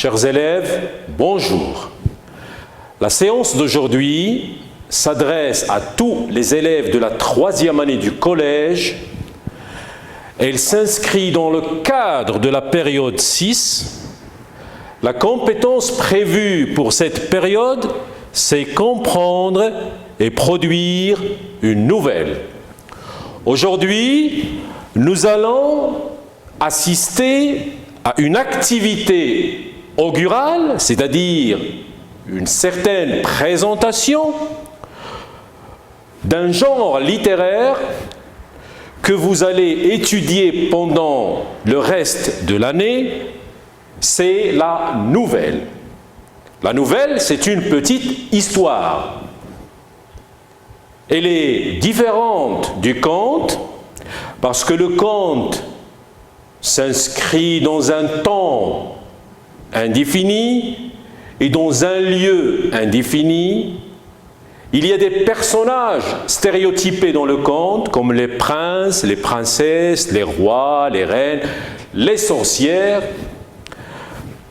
Chers élèves, bonjour. La séance d'aujourd'hui s'adresse à tous les élèves de la 3e année du collège. Elle s'inscrit dans le cadre de la période 6. La compétence prévue pour cette période, c'est comprendre et produire une nouvelle. Aujourd'hui, nous allons assister à une activité augurale, c'est-à-dire une certaine présentation d'un genre littéraire que vous allez étudier pendant le reste de l'année, c'est la nouvelle. La nouvelle, c'est une petite histoire. Elle est différente du conte parce que le conte s'inscrit dans un temps indéfini et dans un lieu indéfini. Il y a des personnages stéréotypés dans le conte, comme les princes, les princesses, les rois, les reines, les sorcières.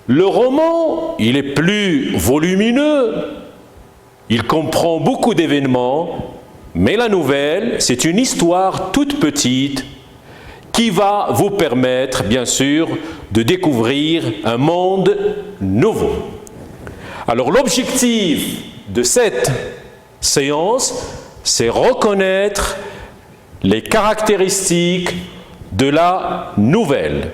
Le roman, il est plus volumineux, il comprend beaucoup d'événements, mais la nouvelle, c'est une histoire toute petite qui va vous permettre, bien sûr, de découvrir un monde nouveau. Alors, l'objectif de cette séance, c'est reconnaître les caractéristiques de la nouvelle.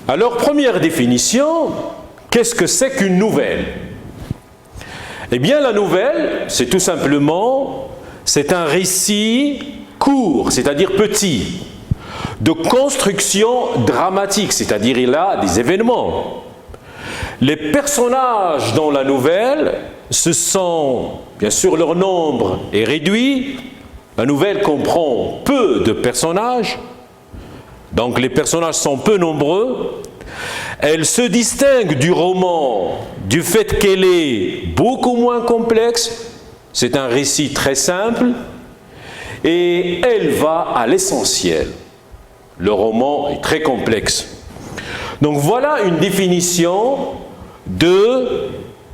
Alors, première définition, qu'est-ce que c'est qu'une nouvelle? Eh bien, la nouvelle, c'est tout simplement, c'est un récit court, c'est-à-dire petit, de construction dramatique, c'est-à-dire il a des événements. Les personnages dans la nouvelle, ce sont, bien sûr, leur nombre est réduit. La nouvelle comprend peu de personnages, donc les personnages sont peu nombreux. Elle se distingue du roman du fait qu'elle est beaucoup moins complexe. C'est un récit très simple et elle va à l'essentiel. Le roman est très complexe. Donc voilà une définition de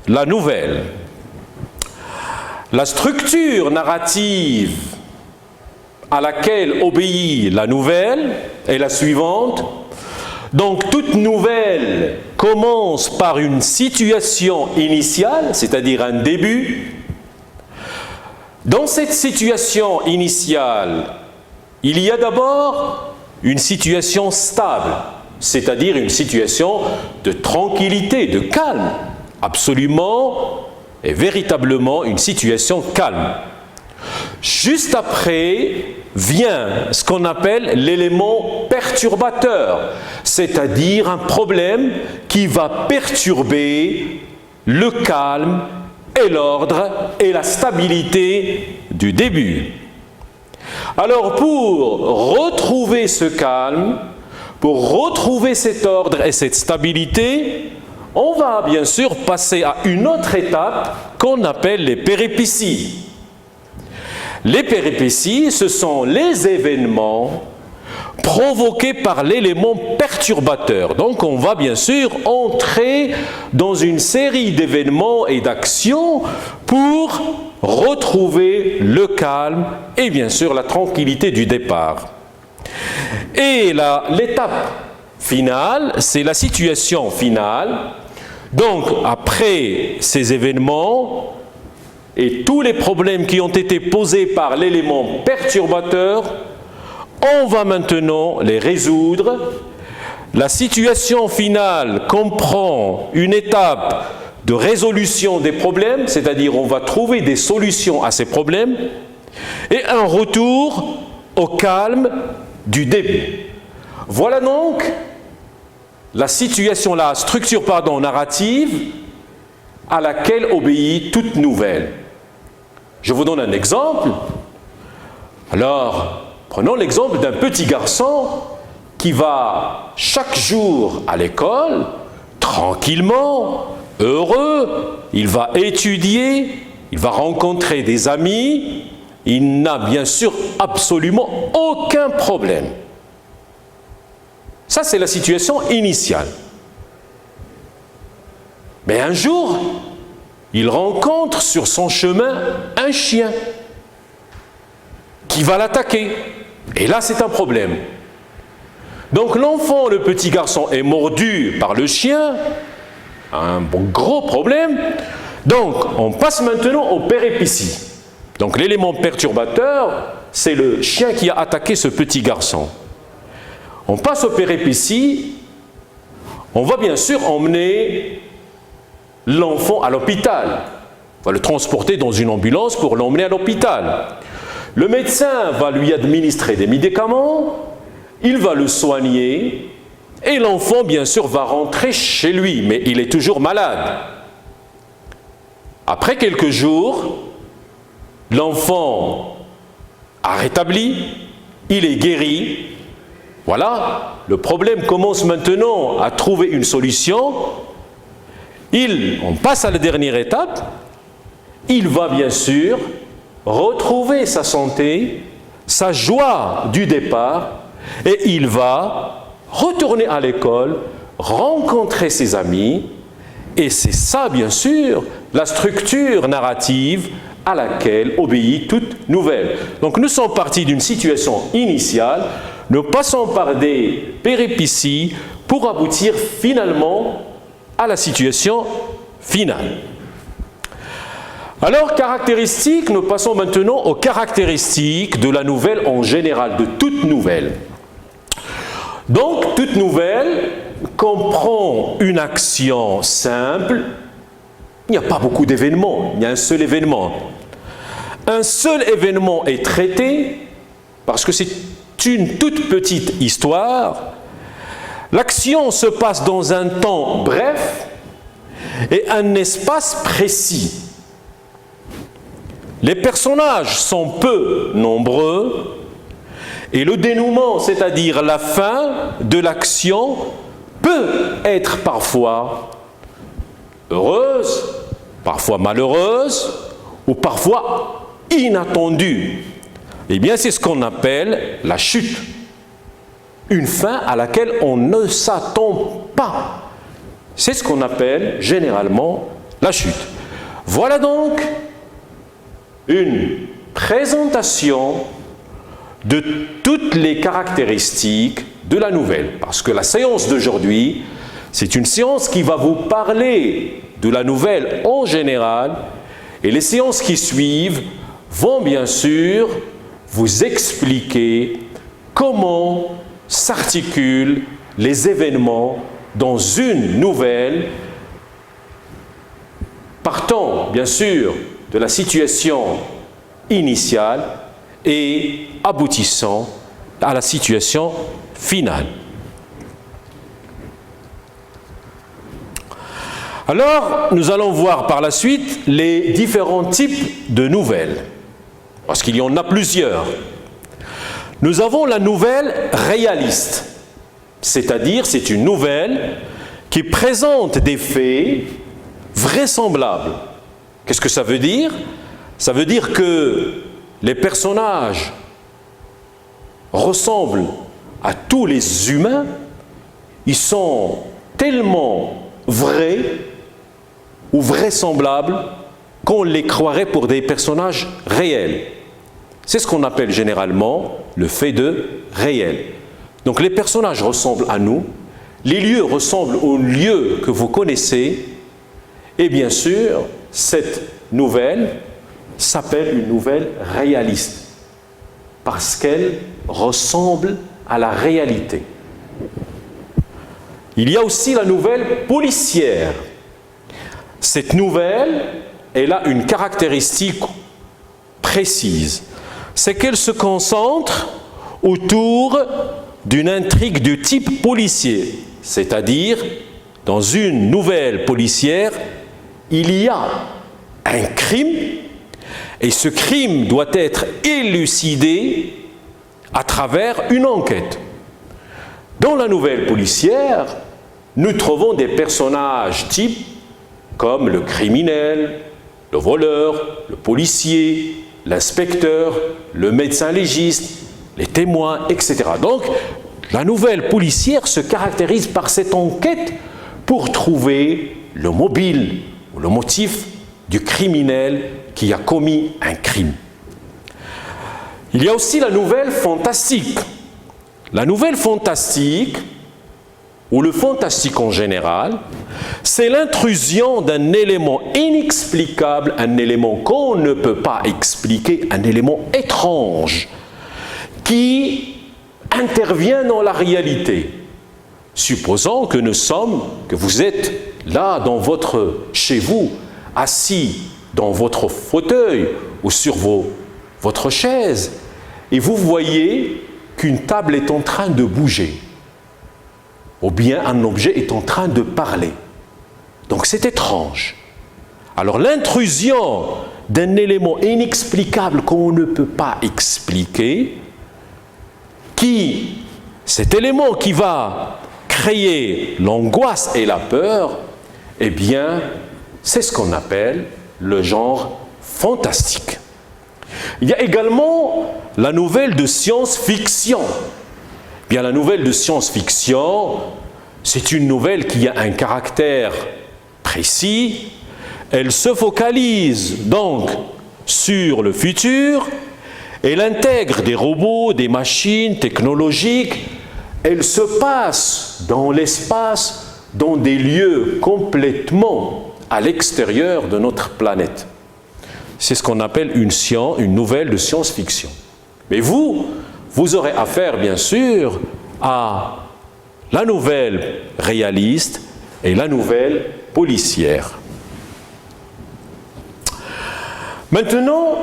la nouvelle. La structure narrative à laquelle obéit la nouvelle est la suivante. Donc toute nouvelle commence par une situation initiale, c'est-à-dire un début. Dans cette situation initiale, il y a d'abord une situation stable, c'est-à-dire une situation de tranquillité, de calme, absolument et véritablement une situation calme. Juste après vient ce qu'on appelle l'élément perturbateur, c'est-à-dire un problème qui va perturber le calme et l'ordre et la stabilité du début. Alors pour retrouver ce calme, pour retrouver cet ordre et cette stabilité, on va bien sûr passer à une autre étape qu'on appelle les péripéties. Les péripéties, ce sont les événements provoqués par l'élément perturbateur. Donc on va bien sûr entrer dans une série d'événements et d'actions pour retrouver le calme et bien sûr la tranquillité du départ. Et l'étape finale, c'est la situation finale. Donc après ces événements et tous les problèmes qui ont été posés par l'élément perturbateur, on va maintenant les résoudre. La situation finale comprend une étape de résolution des problèmes, c'est-à-dire on va trouver des solutions à ces problèmes, et un retour au calme du début. Voilà donc la situation, la structure narrative à laquelle obéit toute nouvelle. Je vous donne un exemple. Alors, prenons l'exemple d'un petit garçon qui va chaque jour à l'école, tranquillement, heureux, il va étudier, il va rencontrer des amis, il n'a bien sûr absolument aucun problème. Ça, c'est la situation initiale. Mais un jour, il rencontre sur son chemin un chien qui va l'attaquer. Et là, c'est un problème. Donc l'enfant, le petit garçon, est mordu par le chien, un gros problème. Donc on passe maintenant aux péripéties. Donc l'élément perturbateur, c'est le chien qui a attaqué ce petit garçon. On passe aux péripéties, on va bien sûr emmener l'enfant à l'hôpital. On va le transporter dans une ambulance pour l'emmener à l'hôpital. Le médecin va lui administrer des médicaments, il va le soigner, et l'enfant, bien sûr, va rentrer chez lui, mais il est toujours malade. Après quelques jours, l'enfant a rétabli, il est guéri. Voilà, le problème commence maintenant à trouver une solution. On passe à la dernière étape. Il va bien sûr retrouver sa santé, sa joie du départ, et il va retourner à l'école, rencontrer ses amis, et c'est ça, bien sûr, la structure narrative à laquelle obéit toute nouvelle. Donc nous sommes partis d'une situation initiale, nous passons par des péripéties pour aboutir finalement à la situation finale. Alors, caractéristiques, nous passons maintenant aux caractéristiques de la nouvelle en général, de toute nouvelle. Donc, toute nouvelle comprend une action simple. Il n'y a pas beaucoup d'événements, il y a un seul événement. Un seul événement est traité parce que c'est une toute petite histoire. L'action se passe dans un temps bref et un espace précis. Les personnages sont peu nombreux et le dénouement, c'est-à-dire la fin de l'action, peut être parfois heureuse, parfois malheureuse ou parfois inattendue. Eh bien, c'est ce qu'on appelle la chute. Une fin à laquelle on ne s'attend pas. C'est ce qu'on appelle généralement la chute. Voilà donc une présentation de toutes les caractéristiques de la nouvelle. Parce que la séance d'aujourd'hui, c'est une séance qui va vous parler de la nouvelle en général, et les séances qui suivent vont bien sûr vous expliquer comment s'articulent les événements dans une nouvelle, partant bien sûr de la situation initiale et aboutissant à la situation finale. Alors, nous allons voir par la suite les différents types de nouvelles, parce qu'il y en a plusieurs. Nous avons la nouvelle réaliste, c'est-à-dire c'est une nouvelle qui présente des faits vraisemblables. Qu'est-ce que ça veut dire? Ça veut dire que les personnages ressemblent à tous les humains, ils sont tellement vrais ou vraisemblables qu'on les croirait pour des personnages réels. C'est ce qu'on appelle généralement le fait de réel. Donc les personnages ressemblent à nous, les lieux ressemblent aux lieux que vous connaissez, et bien sûr, cette nouvelle s'appelle une nouvelle réaliste, parce qu'elle ressemble à la réalité. Il y a aussi la nouvelle policière. Cette nouvelle, elle a une caractéristique précise, c'est qu'elle se concentre autour d'une intrigue de type policier, c'est-à-dire, dans une nouvelle policière, il y a un crime, et ce crime doit être élucidé à travers une enquête. Dans la nouvelle policière, nous trouvons des personnages types comme le criminel, le voleur, le policier, l'inspecteur, le médecin légiste, les témoins, etc. Donc, La nouvelle policière se caractérise par cette enquête pour trouver le mobile ou le motif du criminel qui a commis un crime. Il y a aussi la nouvelle fantastique. La nouvelle fantastique, ou le fantastique en général, c'est l'intrusion d'un élément inexplicable, un élément qu'on ne peut pas expliquer, un élément étrange qui intervient dans la réalité. Supposons que vous êtes là chez vous, assis dans votre fauteuil ou sur votre chaise, et vous voyez qu'une table est en train de bouger, ou bien un objet est en train de parler. Donc c'est étrange. Alors l'intrusion d'un élément inexplicable qu'on ne peut pas expliquer, cet élément qui va créer l'angoisse et la peur, eh bien, c'est ce qu'on appelle le genre fantastique. Il y a également la nouvelle de science-fiction. Bien, la nouvelle de science-fiction, c'est une nouvelle qui a un caractère précis. Elle se focalise donc sur le futur. Elle intègre des robots, des machines technologiques. Elle se passe dans l'espace, dans des lieux complètement à l'extérieur de notre planète. C'est ce qu'on appelle une nouvelle de science-fiction. Mais vous aurez affaire, bien sûr, à la nouvelle réaliste et la nouvelle policière. Maintenant,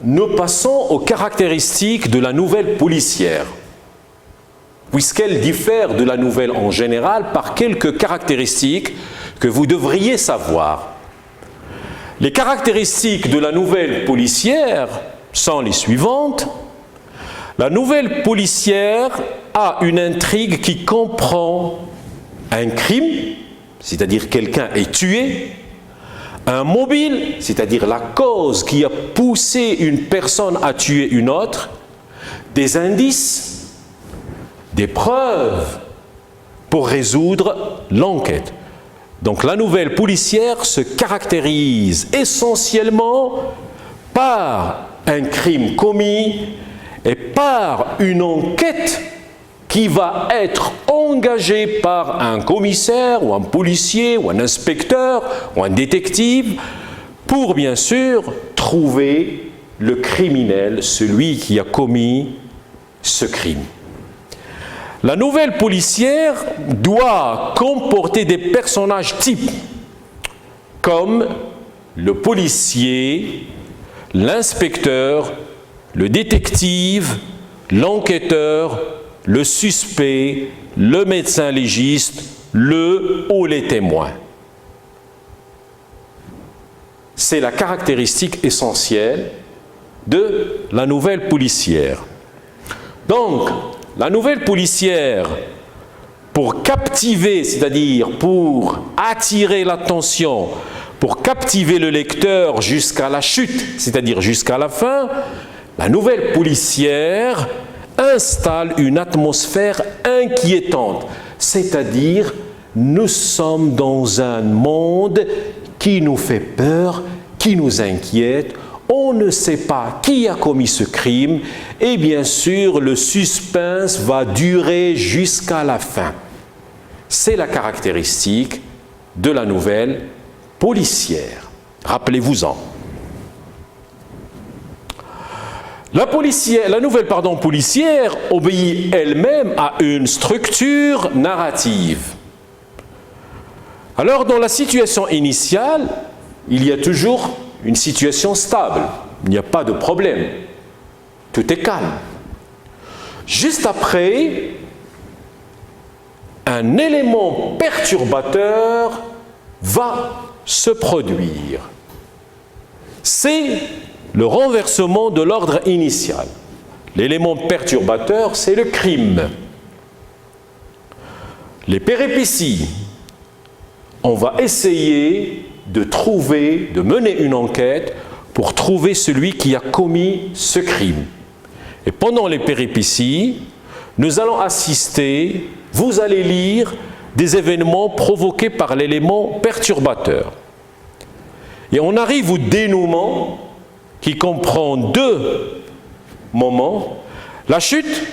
nous passons aux caractéristiques de la nouvelle policière, puisqu'elle diffère de la nouvelle en général par quelques caractéristiques que vous devriez savoir. Les caractéristiques de la nouvelle policière sont les suivantes. La nouvelle policière a une intrigue qui comprend un crime, c'est-à-dire quelqu'un est tué, un mobile, c'est-à-dire la cause qui a poussé une personne à tuer une autre, des indices, des preuves pour résoudre l'enquête. Donc la nouvelle policière se caractérise essentiellement par un crime commis et par une enquête qui va être engagée par un commissaire ou un policier ou un inspecteur ou un détective pour bien sûr trouver le criminel, celui qui a commis ce crime. La nouvelle policière doit comporter des personnages types comme le policier, l'inspecteur, le détective, l'enquêteur, le suspect, le médecin légiste, ou les témoins. C'est la caractéristique essentielle de la nouvelle policière. Donc, la nouvelle policière, pour captiver, c'est-à-dire pour attirer l'attention, pour captiver le lecteur jusqu'à la chute, c'est-à-dire jusqu'à la fin, la nouvelle policière installe une atmosphère inquiétante, c'est-à-dire nous sommes dans un monde qui nous fait peur, qui nous inquiète, on ne sait pas qui a commis ce crime et bien sûr le suspense va durer jusqu'à la fin. C'est la caractéristique de la nouvelle policière. Rappelez-vous-en. La nouvelle policière obéit elle-même à une structure narrative. Alors, dans la situation initiale, il y a toujours une situation stable. Il n'y a pas de problème. Tout est calme. Juste après, un élément perturbateur va se produire. C'est le renversement de l'ordre initial. L'élément perturbateur, c'est le crime. Les péripéties. On va essayer de mener une enquête pour trouver celui qui a commis ce crime. Et pendant les péripéties, nous allons assister, vous allez lire des événements provoqués par l'élément perturbateur. Et on arrive au dénouement qui comprend deux moments. La chute,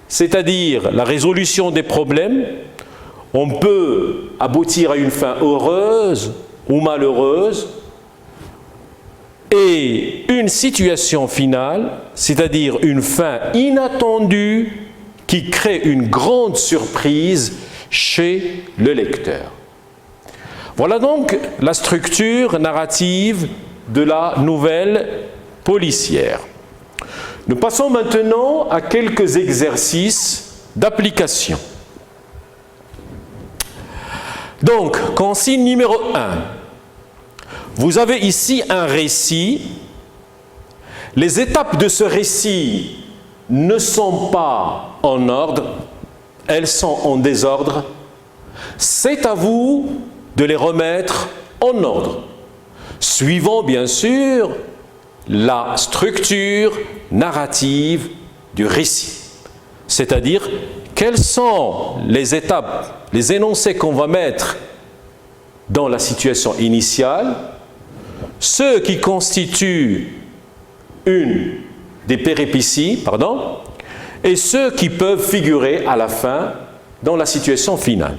c'est-à-dire la résolution des problèmes. On peut aboutir à une fin heureuse ou malheureuse. Et une situation finale, c'est-à-dire une fin inattendue qui crée une grande surprise chez le lecteur. Voilà donc la structure narrative de la nouvelle policière. Nous passons maintenant à quelques exercices d'application. Donc, consigne numéro 1. Vous avez ici un récit. Les étapes de ce récit ne sont pas en ordre, elles sont en désordre. C'est à vous de les remettre en ordre, suivant bien sûr la structure narrative du récit. C'est-à-dire, quelles sont les étapes, les énoncés qu'on va mettre dans la situation initiale, ceux qui constituent une des péripéties, et ceux qui peuvent figurer à la fin dans la situation finale.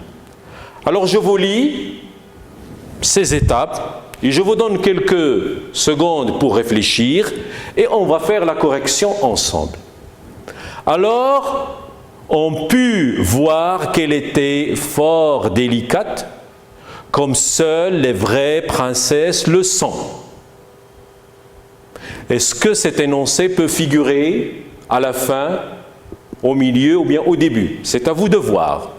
Alors je vous lis ces étapes et je vous donne quelques secondes pour réfléchir et on va faire la correction ensemble. Alors, on put voir qu'elle était fort délicate, comme seules les vraies princesses le sont. Est-ce que cet énoncé peut figurer à la fin, au milieu ou bien au début? C'est à vous de voir.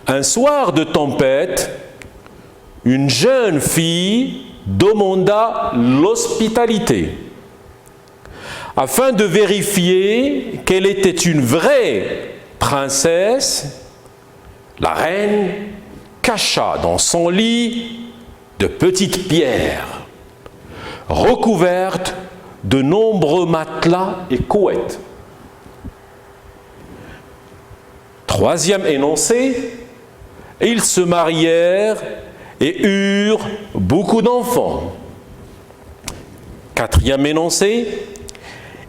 Un soir de tempête, une jeune fille demanda l'hospitalité. Afin de vérifier qu'elle était une vraie princesse, la reine cacha dans son lit de petites pierres, recouvertes de nombreux matelas et couettes. Troisième énoncé, ils se marièrent et eurent beaucoup d'enfants. Quatrième énoncé,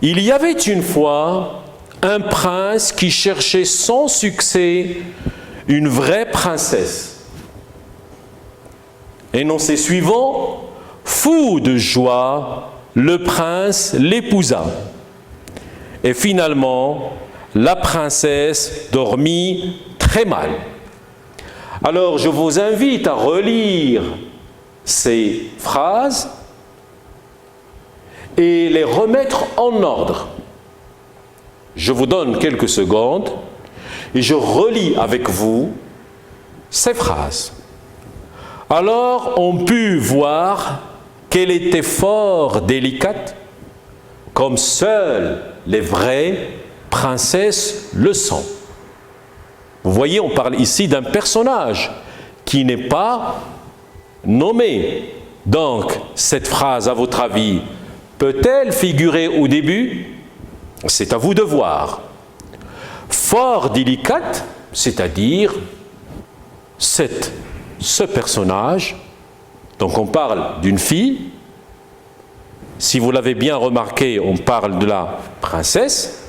il y avait une fois un prince qui cherchait sans succès une vraie princesse. Énoncé suivant, fou de joie, le prince l'épousa. Et finalement, la princesse dormit très mal. Alors, je vous invite à relire ces phrases et les remettre en ordre. Je vous donne quelques secondes et je relis avec vous ces phrases. Alors, on put voir qu'elle était fort délicate, comme seules les vraies princesses le sont. Vous voyez, on parle ici d'un personnage qui n'est pas nommé. Donc, cette phrase, à votre avis, peut-elle figurer au début? C'est à vous de voir. Fort délicate, c'est-à-dire ce personnage, donc on parle d'une fille. Si vous l'avez bien remarqué, on parle de la princesse.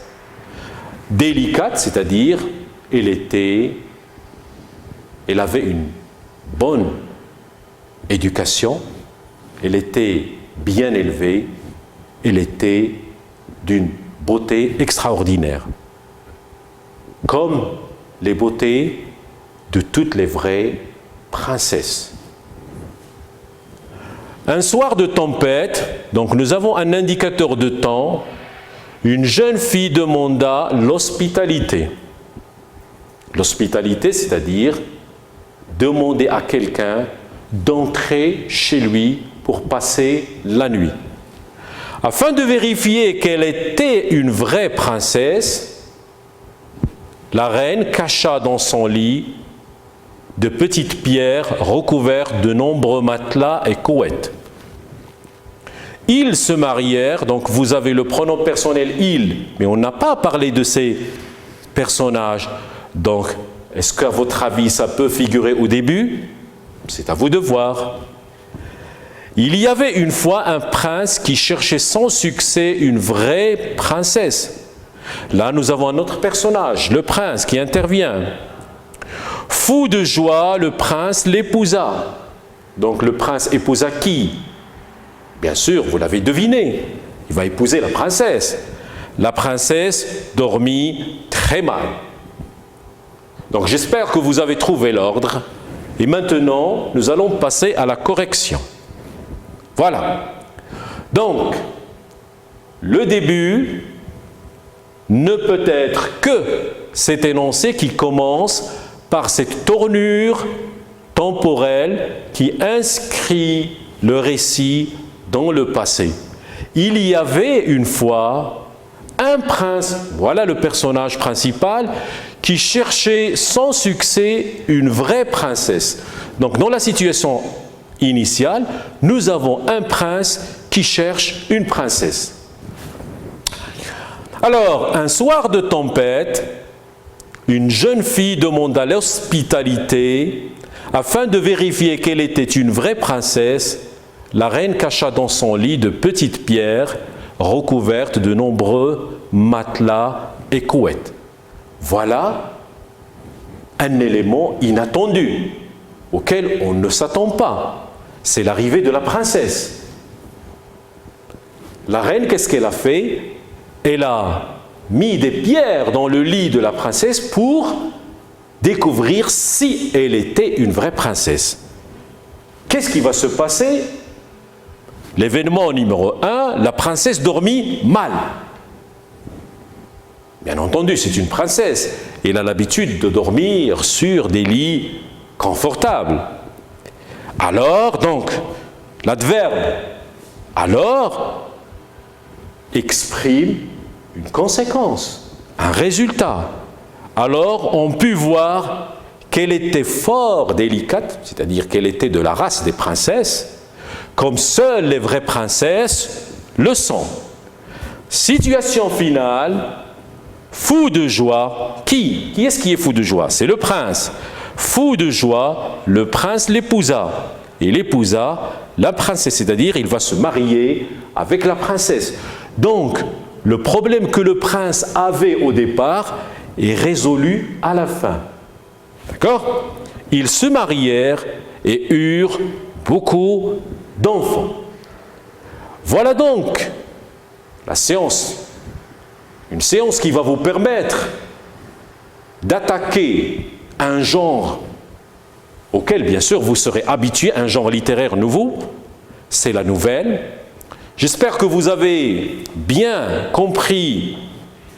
Délicate, c'est-à-dire elle avait une bonne éducation, elle était bien élevée, elle était d'une beauté extraordinaire, comme les beautés de toutes les vraies princesses. Un soir de tempête, donc nous avons un indicateur de temps, une jeune fille demanda l'hospitalité. L'hospitalité, c'est-à-dire demander à quelqu'un d'entrer chez lui pour passer la nuit. Afin de vérifier qu'elle était une vraie princesse, la reine cacha dans son lit de petites pierres recouvertes de nombreux matelas et couettes. Ils se marièrent, donc vous avez le pronom personnel « ils », mais on n'a pas parlé de ces personnages. Donc, est-ce qu'à votre avis, ça peut figurer au début? C'est à vous de voir. Il y avait une fois un prince qui cherchait sans succès une vraie princesse. Là, nous avons un autre personnage, le prince, qui intervient. Fou de joie, le prince l'épousa. Donc, le prince épousa qui? Bien sûr, vous l'avez deviné, il va épouser la princesse. La princesse dormit très mal. Donc, j'espère que vous avez trouvé l'ordre. Et maintenant, nous allons passer à la correction. Voilà. Donc, le début ne peut être que cet énoncé qui commence par cette tournure temporelle qui inscrit le récit dans le passé. Il y avait une fois un prince, voilà le personnage principal, qui cherchait sans succès une vraie princesse. Donc dans la situation initiale, nous avons un prince qui cherche une princesse. Alors, un soir de tempête, une jeune fille demanda l'hospitalité afin de vérifier qu'elle était une vraie princesse. La reine cacha dans son lit de petites pierres recouvertes de nombreux matelas et couettes. Voilà un élément inattendu auquel on ne s'attend pas. C'est l'arrivée de la princesse. La reine, qu'est-ce qu'elle a fait? Elle a mis des pierres dans le lit de la princesse pour découvrir si elle était une vraie princesse. Qu'est-ce qui va se passer? L'événement numéro 1, la princesse dormit mal. Bien entendu, c'est une princesse. Elle a l'habitude de dormir sur des lits confortables. Alors, donc, l'adverbe « alors » exprime une conséquence, un résultat. Alors, on put voir qu'elle était fort délicate, c'est-à-dire qu'elle était de la race des princesses, comme seules les vraies princesses le sont. Situation finale, fou de joie. Qui est-ce qui est fou de joie? C'est le prince. Fou de joie, le prince l'épousa. Il épousa la princesse, c'est-à-dire il va se marier avec la princesse. Donc, le problème que le prince avait au départ est résolu à la fin. D'accord? Ils se marièrent et eurent beaucoup d'enfants. Voilà donc la séance. Une séance qui va vous permettre d'attaquer un genre auquel, bien sûr, vous serez habitué, un genre littéraire nouveau, c'est la nouvelle. J'espère que vous avez bien compris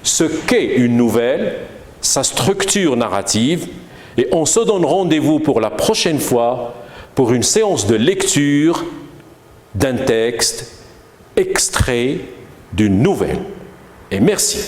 ce qu'est une nouvelle, sa structure narrative, et on se donne rendez-vous pour la prochaine fois pour une séance de lecture d'un texte extrait d'une nouvelle. Et merci.